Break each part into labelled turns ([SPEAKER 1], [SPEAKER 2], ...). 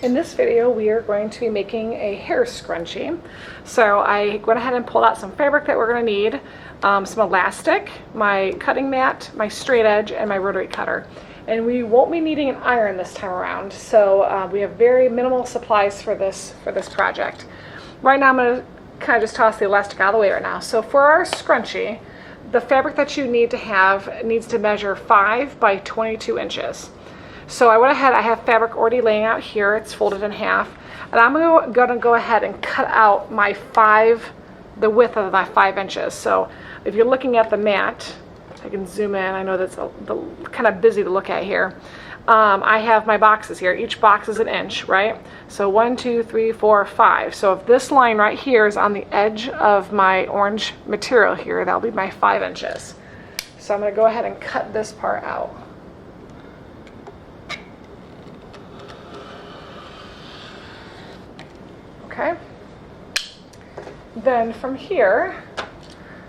[SPEAKER 1] In this video, we are going to be making a hair scrunchie. So I went ahead and pulled out some fabric that we're going to need, some elastic, my cutting mat, my straight edge, and my rotary cutter. And we won't be needing an iron this time around, so we have very minimal supplies for this project. Right now I'm going to kind of just toss the elastic out of the way right now. So for our scrunchie, the fabric that you need to have needs to measure 5 by 22 inches. So I went ahead, I have fabric already laying out here, it's folded in half, and I'm gonna go ahead and cut out the width of my 5 inches. So if you're looking at the mat, I can zoom in, I know that's kind of busy to look at here. I have my boxes here, each box is an inch, right? So 1, 2, 3, 4, 5. So if this line right here is on the edge of my orange material here, that'll be my 5 inches. So I'm gonna go ahead and cut this part out. Okay, then from here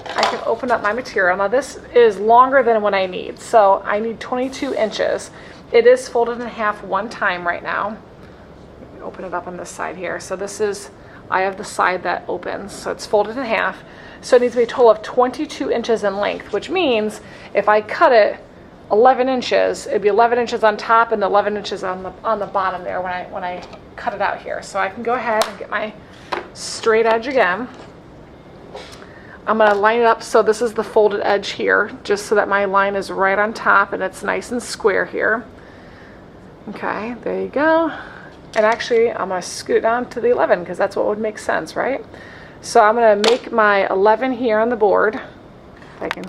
[SPEAKER 1] I can open up my material. Now this is longer than what I need, so I need 22 inches. It is folded in half one time right now. Open it up on this side here. So this is, I have the side that opens, so it's folded in half. So it needs to be a total of 22 inches in length, which means if I cut it 11 inches, it'd be 11 inches on top and 11 inches on the bottom there when I cut it out here. So I can go ahead and get my straight edge again. I'm going to line it up so this is the folded edge here, just so that my line is right on top and it's nice and square here. Okay, there you go. And actually I'm going to scoot it down to the 11 because that's what would make sense, right? So I'm going to make my 11 here on the board, if I can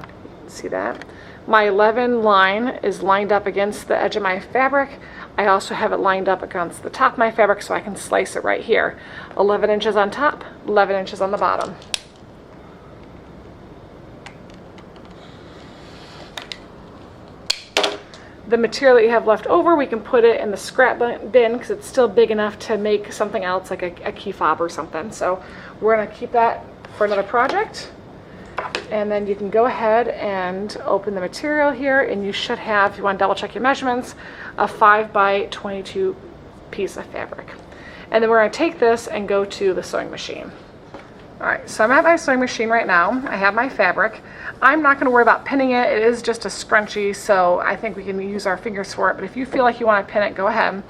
[SPEAKER 1] see that. My 11 line is lined up against the edge of my fabric. I also have it lined up against the top of my fabric so I can slice it right here. 11 inches on top, 11 inches on the bottom. The material that you have left over, we can put it in the scrap bin because it's still big enough to make something else like a key fob or something. So we're going to keep that for another project. And then you can go ahead and open the material here, and you should have, if you want to double check your measurements, a 5 by 22 piece of fabric. And then we're going to take this and go to the sewing machine. Alright, so I'm at my sewing machine right now. I have my fabric. I'm not going to worry about pinning it. It is just a scrunchie, so I think we can use our fingers for it. But if you feel like you want to pin it, go ahead.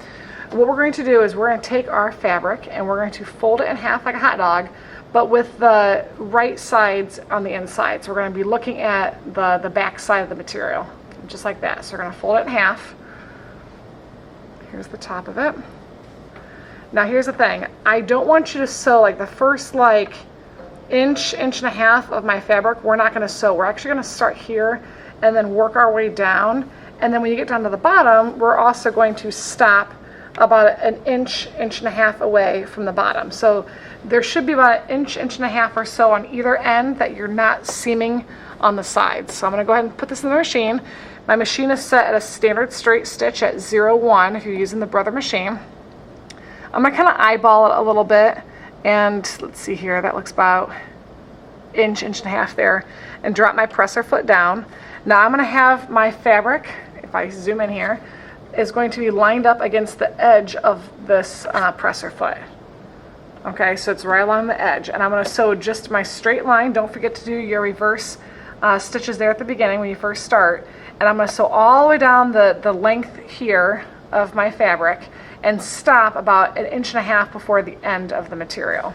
[SPEAKER 1] What we're going to do is we're going to take our fabric and we're going to fold it in half like a hot dog, but with the right sides on the inside. So we're going to be looking at the back side of the material, just like that. So we're going to fold it in half. Here's the top of it. Now here's the thing. I don't want you to sew like the first inch and a half of my fabric. We're not going to sew. We're actually going to start here and then work our way down. And then when you get down to the bottom, we're also going to stop about an inch and a half away from the bottom. So there should be about an inch and a half or so on either end that you're not seaming on the sides. So I'm going to go ahead and put this in the machine. My machine is set at a standard straight stitch at 0.1 if you're using the Brother machine. I'm going to kind of eyeball it a little bit, and let's see here, that looks about inch and a half there, and drop my presser foot down. Now I'm going to have my fabric, if I zoom in here, is going to be lined up against the edge of this presser foot. Okay, so it's right along the edge, and I'm going to sew just my straight line. Don't forget to do your reverse stitches there at the beginning when you first start. And I'm going to sew all the way down the length here of my fabric and stop about an inch and a half before the end of the material.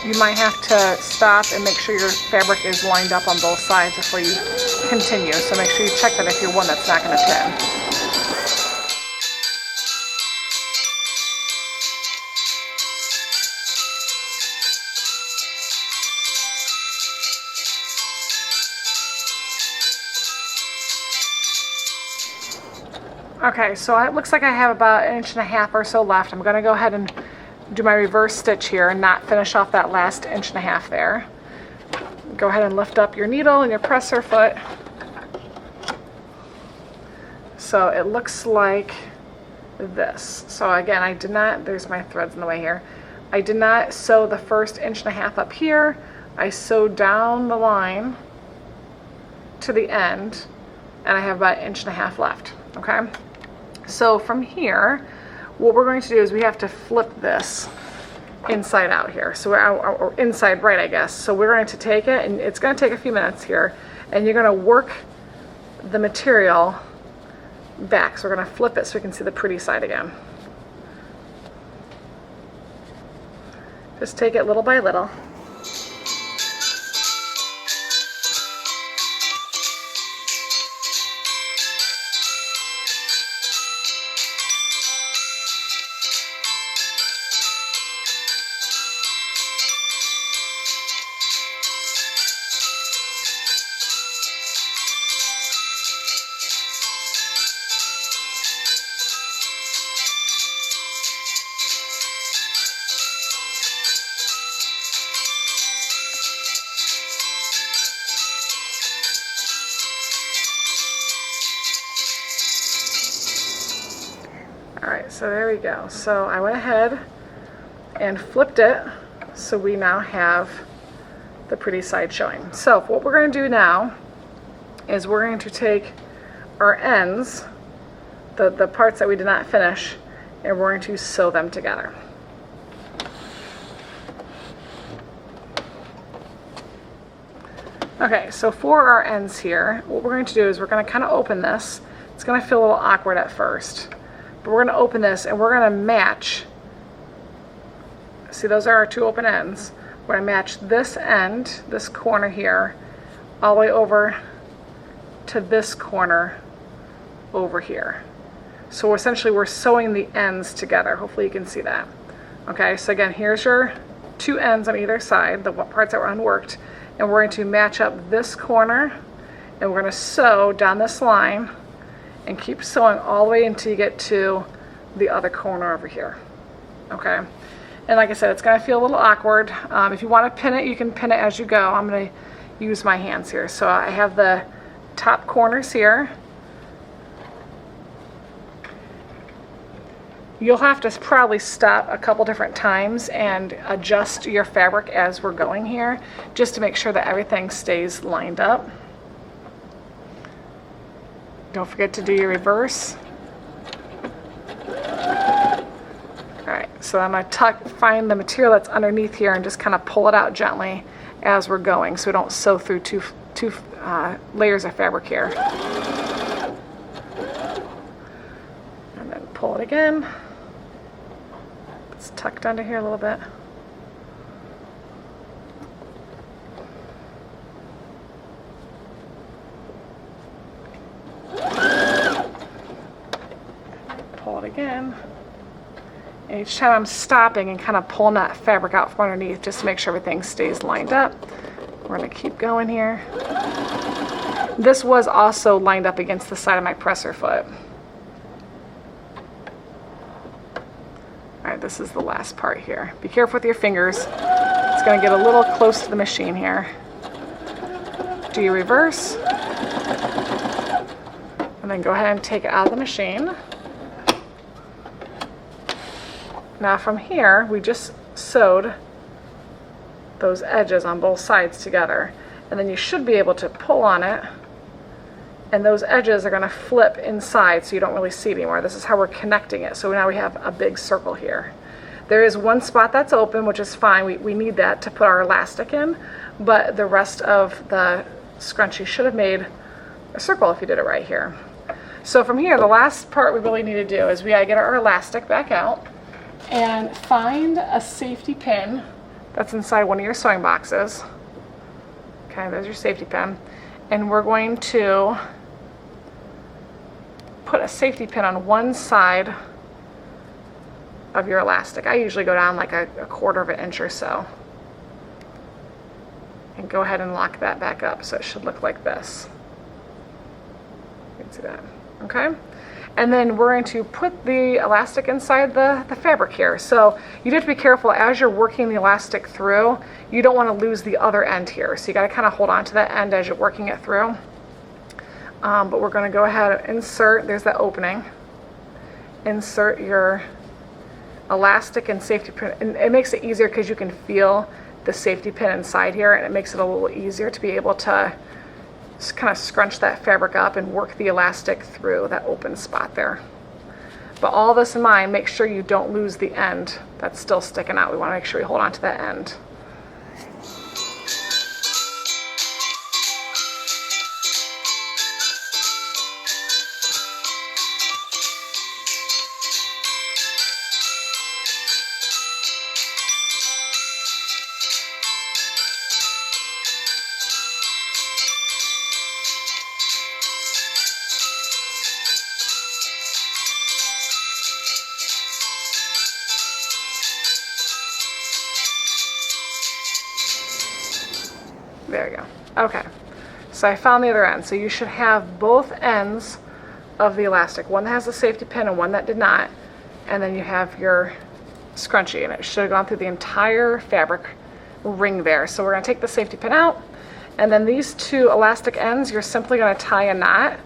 [SPEAKER 1] You might have to stop and make sure your fabric is lined up on both sides before you continue. So make sure you check that if you're one that's not going to pin. Okay, so it looks like I have about an inch and a half or so left. I'm going to go ahead and do my reverse stitch here and not finish off that last inch and a half there. Go ahead and lift up your needle and your presser foot. So it looks like this. So again, I did not, there's my threads in the way here. I did not sew the first inch and a half up here. I sewed down the line to the end, and I have about 1.5 inches left, okay? So from here, what we're going to do is we have to flip this inside out here. So or inside right, I guess. So we're going to take it, and it's going to take a few minutes here, and you're going to work the material back. So we're going to flip it so we can see the pretty side again. Just take it little by little. Alright, so there we go. So I went ahead and flipped it so we now have the pretty side showing. So what we're going to do now is we're going to take our ends, the parts that we did not finish, and we're going to sew them together. Okay, so for our ends here, what we're going to do is we're going to kind of open this. It's going to feel a little awkward at first. But we're going to open this and we're going to match, see those are our two open ends. We're going to match this end, this corner here, all the way over to this corner over here. So essentially we're sewing the ends together. Hopefully you can see that. Okay, so again, here's your two ends on either side, the parts that were unworked, and we're going to match up this corner, and we're going to sew down this line and keep sewing all the way until you get to the other corner over here. Okay, and like I said, it's going to feel a little awkward. If you want to pin it, you can pin it as you go. I'm going to use my hands here. So I have the top corners here. You'll have to probably stop a couple different times and adjust your fabric as we're going here, just to make sure that everything stays lined up. Don't forget to do your reverse. Alright, so I'm going to find the material that's underneath here and just kind of pull it out gently as we're going so we don't sew through two layers of fabric here. And then pull it again. It's tucked under here a little bit. Pull it again. And each time I'm stopping and kind of pulling that fabric out from underneath just to make sure everything stays lined up. We're going to keep going here. This was also lined up against the side of my presser foot. Alright, this is the last part here. Be careful with your fingers. It's going to get a little close to the machine here. Do your reverse. And then go ahead and take it out of the machine. Now from here, we just sewed those edges on both sides together. And then you should be able to pull on it. And those edges are going to flip inside so you don't really see it anymore. This is how we're connecting it. So now we have a big circle here. There is one spot that's open, which is fine. We need that to put our elastic in. But the rest of the scrunchie should have made a circle if you did it right here. So from here, the last part we really need to do is we gotta get our elastic back out and find a safety pin that's inside one of your sewing boxes. Okay, there's your safety pin. And we're going to put a safety pin on one side of your elastic. I usually go down like a 1/4 of an inch or so. And go ahead and lock that back up so it should look like this. You can see that. Okay? And then we're going to put the elastic inside the fabric here. So you have to be careful as you're working the elastic through. You don't want to lose the other end here. So you got to kind of hold on to that end as you're working it through. But we're going to go ahead and insert, there's that opening. Insert your elastic and safety pin. And it makes it easier because you can feel the safety pin inside here, and it makes it a little easier to be able to just kind of scrunch that fabric up and work the elastic through that open spot there. But all this in mind, make sure you don't lose the end that's still sticking out. We want to make sure we hold on to that end. There you go. Okay, so I found the other end. So you should have both ends of the elastic, one that has a safety pin and one that did not, and then you have your scrunchie, and it should have gone through the entire fabric ring there. So we're going to take the safety pin out, and then these two elastic ends, you're simply going to tie a knot.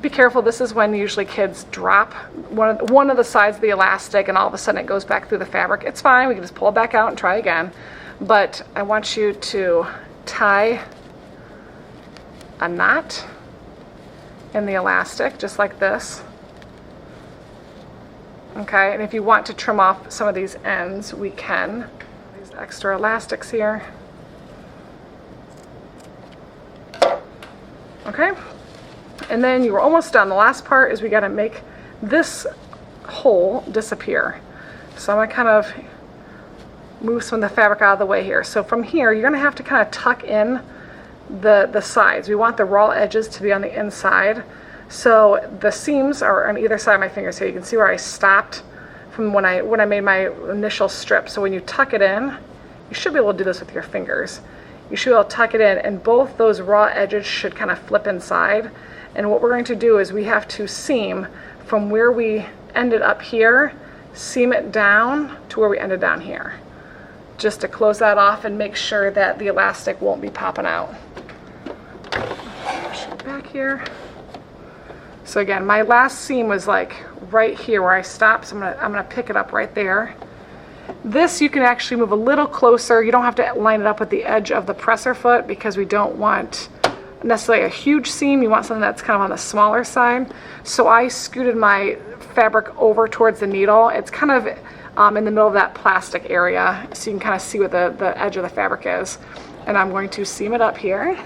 [SPEAKER 1] Be careful, this is when usually kids drop one of the sides of the elastic and all of a sudden it goes back through the fabric. It's fine, we can just pull it back out and try again. But I want you to tie a knot in the elastic, just like this. Okay, and if you want to trim off some of these ends, we can. These extra elastics here. Okay, and then you were almost done. The last part is we got to make this hole disappear. So I'm going to kind of move some of the fabric out of the way here. So from here, you're going to have to kind of tuck in the sides. We want the raw edges to be on the inside. So the seams are on either side of my fingers here. You can see where I stopped from when I made my initial strip. So when you tuck it in, you should be able to do this with your fingers. You should be able to tuck it in, and both those raw edges should kind of flip inside. And what we're going to do is we have to seam from where we ended up here, seam it down to where we ended down here, just to close that off and make sure that the elastic won't be popping out. Push it back here. So again, my last seam was like right here where I stopped, so I'm gonna pick it up right there. This you can actually move a little closer. You don't have to line it up with the edge of the presser foot because we don't want necessarily a huge seam. You want something that's kind of on the smaller side. So I scooted my fabric over towards the needle. It's kind of in the middle of that plastic area, so you can kind of see what the edge of the fabric is. And I'm going to seam it up here.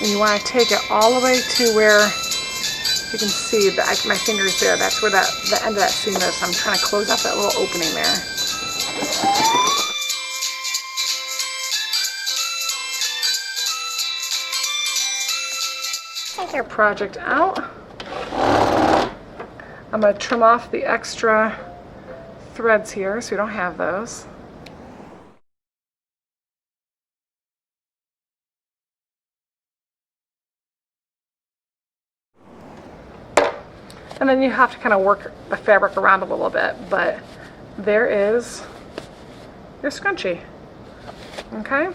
[SPEAKER 1] And you want to take it all the way to where you can see that my finger's there. That's where the end of that seam is. So I'm trying to close up that little opening there. Take your project out. I'm going to trim off the extra threads here so we don't have those. And then you have to kind of work the fabric around a little bit, but there is your scrunchie. Okay?